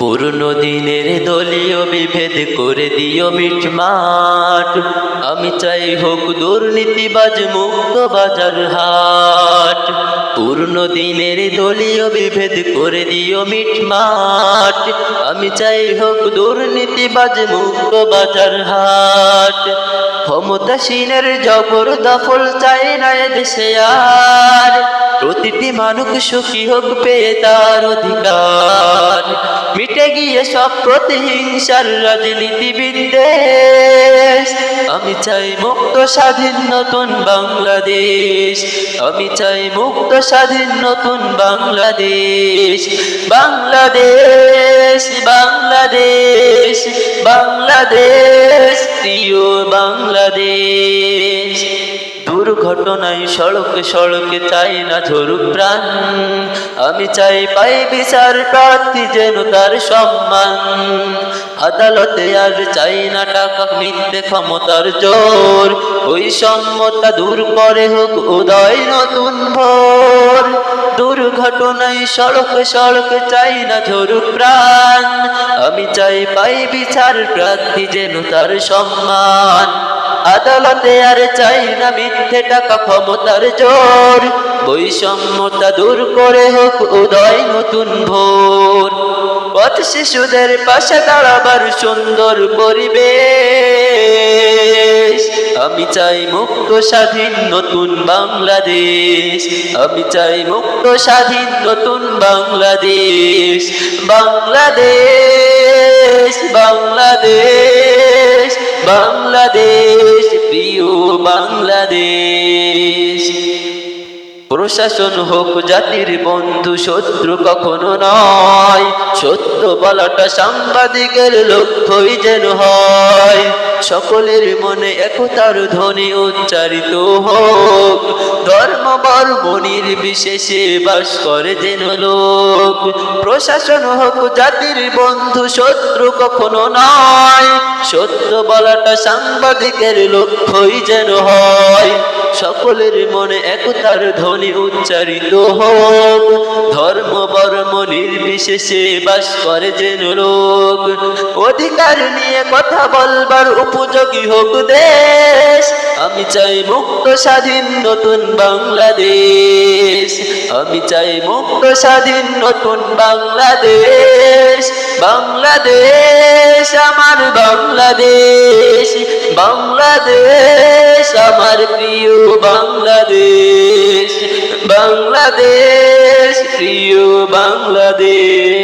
পুরনো দিনের দলীয় বিভেদ করে দিও মিটমাট। আমি চাই হোক দুর্নীতিবাজ মুক্ত বাজার হাট। পুরনো দিনের দলীয় বিভেদ করে দিও মিটমাট। আমি চাই হোক দুর্নীতিবাজ মুক্ত বাজার হাট। ক্ষমতাসীনের জবর দখল চাই না এদেশে আর। প্রতিটি মানুষ সুখী হোক পেয়ে তার অধিকার। মিটে গিয়ে সব প্রতিহিংসার রাজনীতি বিদ্বেষ। আমি চাই মুক্ত স্বাধীন নতুন বাংলাদেশ। আমি চাই মুক্ত স্বাধীন নতুন বাংলাদেশ। বাংলাদেশ বাংলাদেশ বাংলাদেশ প্রিয় বাংলাদেশ। দুর্ঘটনায় সড়কে সড়কে চাই না ঝরুক প্রাণ। আমি চাই পাই বিচার প্রার্থী যেন তার সম্মান। আদালতে আর চাই না টাকা মিথ্যে ক্ষমতার জোর। ওই সম্মতা দূর করে হোক উদয় নতুন ভোর। দুর্ঘটনায় সড়কে সড়কে চাই না ঝরুক প্রাণ। আমি চাই পাই বিচার প্রার্থী যেন তার সম্মান। আদালতে আর চাই না মিথ্যে টাকা ক্ষমতার জোর। বৈষম্যতা দূর করে হোক উদয় নতুন ভোর। পথ শিশুদের পাশে দাঁড়াবার সুন্দর পরিবেশ। আমি চাই মুক্ত স্বাধীন নতুন বাংলাদেশ। আমি চাই মুক্ত স্বাধীন নতুন বাংলাদেশ। বাংলাদেশ বাংলাদেশ বাংলাদেশ প্রিয় বাংলাদেশ। প্রশাসন হোক জাতির বন্ধু, শত্রু কখনো নয়। সত্য বলাটা সাংবাদিকের লক্ষ্যই যেন হয়। সকলের মনে একতার ধ্বনি উচ্চারিত হোক। ধর্ম বর্ণ নির্বিশেষে বাস করে যেন লোক। প্রশাসন হোক জাতির বন্ধু, শত্রু কখনো নয়। সত্য বলাটা সাংবাদিকের লক্ষ্যই যেন হয়। সকলের মনে একতার ধ্বনি উচ্চারিত হোক। ধর্ম বর্ণ নির্বিশেষে বাস করে যেন লোক। অধিকার নিয়ে কথা বলবার উপযোগী হোক দেশ। আমি চাই মুক্ত স্বাধীন নতুন বাংলাদেশ। আমি চাই মুক্ত স্বাধীন নতুন বাংলাদেশ। বাংলাদেশ আমার বাংলাদেশ। বাংলাদেশ আমার প্রিয় বাংলাদেশ। বাংলাদেশ প্রিয় বাংলাদেশ।